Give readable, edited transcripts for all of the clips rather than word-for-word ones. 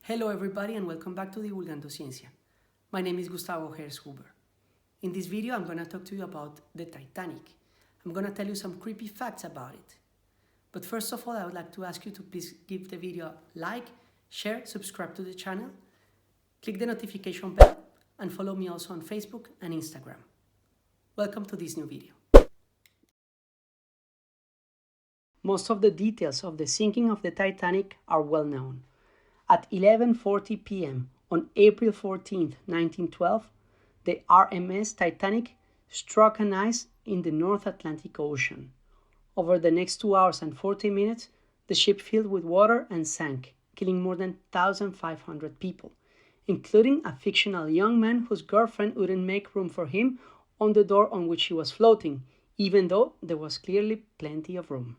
Hello everybody and welcome back to Divulgando Ciencia. My name is Gustavo Herzhuber. In this video I'm going to talk to you about the Titanic. I'm going to tell you some creepy facts about it. But first of all, I would like to ask you to please give the video a like, share, subscribe to the channel, click the notification bell, and follow me also on Facebook and Instagram. Welcome to this new video. Most of the details of the sinking of the Titanic are well known. At 11:40 p.m. on April 14, 1912, the RMS Titanic struck an ice in the North Atlantic Ocean. Over the next 2 hours and 40 minutes, the ship filled with water and sank, killing more than 1,500 people, including a fictional young man whose girlfriend wouldn't make room for him on the door on which he was floating, even though there was clearly plenty of room.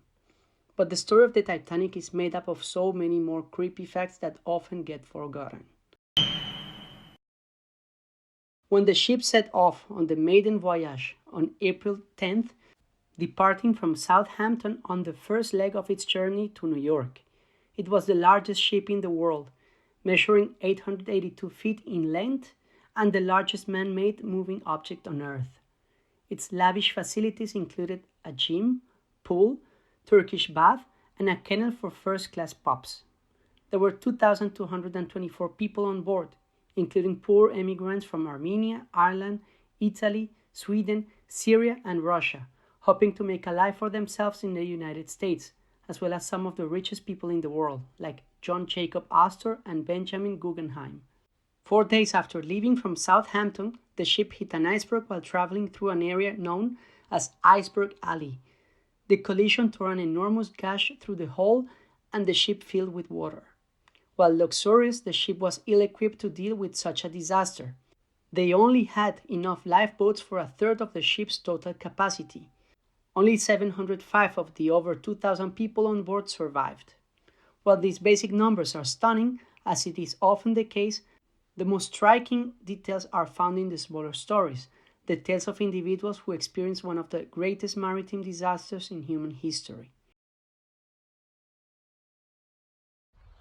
But the story of the Titanic is made up of so many more creepy facts that often get forgotten. When the ship set off on the maiden voyage on April 10th, departing from Southampton on the first leg of its journey to New York, it was the largest ship in the world, measuring 882 feet in length and the largest man-made moving object on Earth. Its lavish facilities included a gym, pool, Turkish bath, and a kennel for first-class pups. There were 2,224 people on board, including poor immigrants from Armenia, Ireland, Italy, Sweden, Syria, and Russia, hoping to make a life for themselves in the United States, as well as some of the richest people in the world, like John Jacob Astor and Benjamin Guggenheim. 4 days after leaving from Southampton, the ship hit an iceberg while traveling through an area known as Iceberg Alley. The collision tore an enormous gash through the hull and the ship filled with water. While luxurious, the ship was ill-equipped to deal with such a disaster. They only had enough lifeboats for a third of the ship's total capacity. Only 705 of the over 2,000 people on board survived. While these basic numbers are stunning, as it is often the case, the most striking details are found in the smaller stories, the tales of individuals who experienced one of the greatest maritime disasters in human history.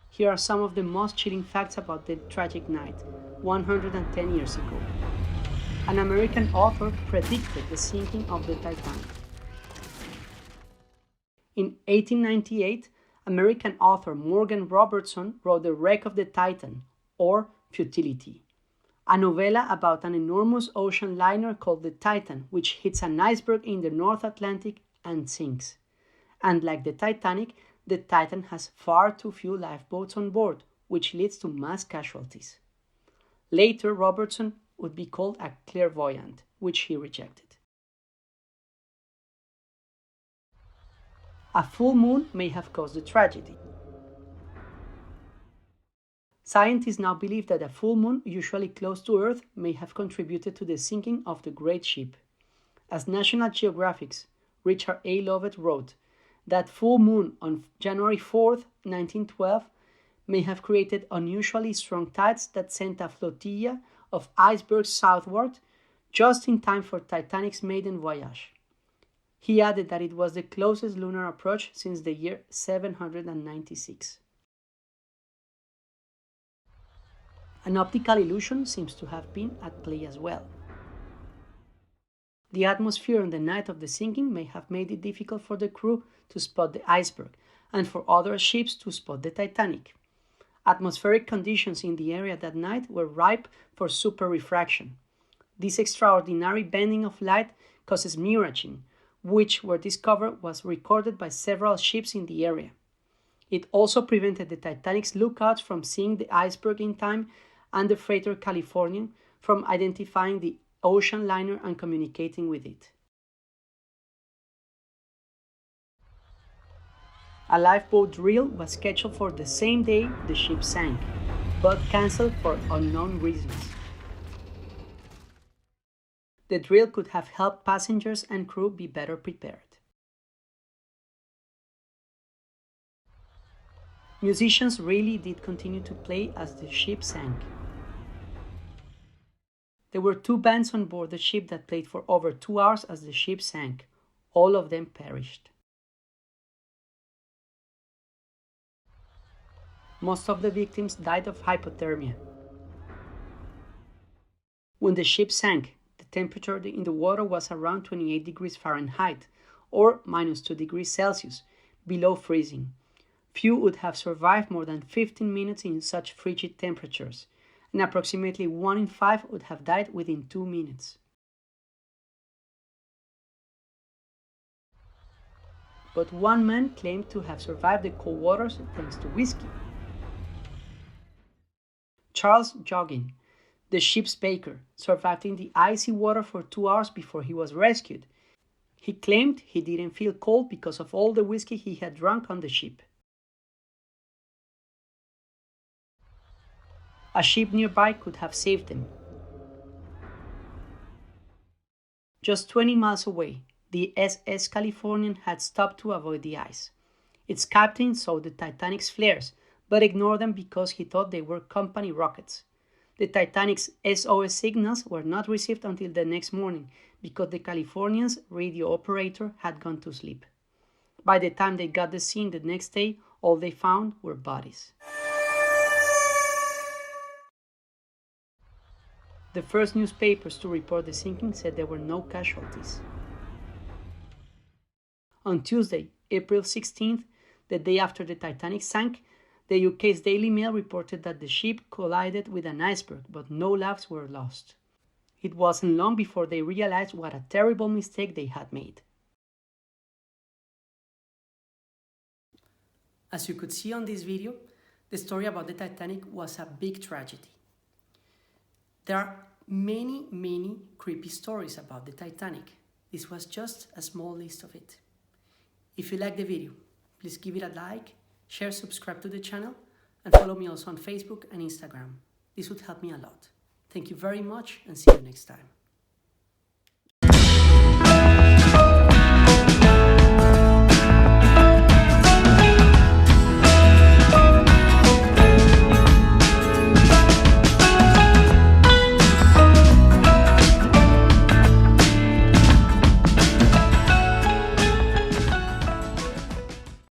Here are some of the most chilling facts about the tragic night, 110 years ago. An American author predicted the sinking of the Titanic. In 1898, American author Morgan Robertson wrote The Wreck of the Titan, or Futility, a novella about an enormous ocean liner called the Titan, which hits an iceberg in the North Atlantic and sinks. And like the Titanic, the Titan has far too few lifeboats on board, which leads to mass casualties. Later, Robertson would be called a clairvoyant, which he rejected. A full moon may have caused the tragedy. Scientists now believe that a full moon, usually close to Earth, may have contributed to the sinking of the great ship. As National Geographic's Richard A. Lovett wrote, that full moon on January 4, 1912, may have created unusually strong tides that sent a flotilla of icebergs southward, just in time for Titanic's maiden voyage. He added that it was the closest lunar approach since the year 796. An optical illusion seems to have been at play as well. The atmosphere on the night of the sinking may have made it difficult for the crew to spot the iceberg and for other ships to spot the Titanic. Atmospheric conditions in the area that night were ripe for superrefraction. This extraordinary bending of light causes miraging, which, were discovered, was recorded by several ships in the area. It also prevented the Titanic's lookouts from seeing the iceberg in time and the freighter Californian from identifying the ocean liner and communicating with it. A lifeboat drill was scheduled for the same day the ship sank, but cancelled for unknown reasons. The drill could have helped passengers and crew be better prepared. Musicians really did continue to play as the ship sank. There were 2 bands on board the ship that played for over 2 hours as the ship sank. All of them perished. Most of the victims died of hypothermia. When the ship sank, the temperature in the water was around 28 degrees Fahrenheit, or minus 2 degrees Celsius, below freezing. Few would have survived more than 15 minutes in such frigid temperatures, and approximately 1 in 5 would have died within 2 minutes. But one man claimed to have survived the cold waters thanks to whiskey. Charles Joggin, the ship's baker, survived in the icy water for 2 hours before he was rescued. He claimed he didn't feel cold because of all the whiskey he had drunk on the ship. A ship nearby could have saved him. Just 20 miles away, the SS Californian had stopped to avoid the ice. Its captain saw the Titanic's flares, but ignored them because he thought they were company rockets. The Titanic's SOS signals were not received until the next morning because the Californian's radio operator had gone to sleep. By the time they got the scene the next day, all they found were bodies. The first newspapers to report the sinking said there were no casualties. On Tuesday, April 16th, the day after the Titanic sank, the UK's Daily Mail reported that the ship collided with an iceberg, but no lives were lost. It wasn't long before they realized what a terrible mistake they had made. As you could see on this video, the story about the Titanic was a big tragedy. There are many creepy stories about the Titanic. This was just a small list of it. If you like the video, please give it a like, share, subscribe to the channel, and follow me also on Facebook and Instagram. This would help me a lot. Thank you very much and see you next time.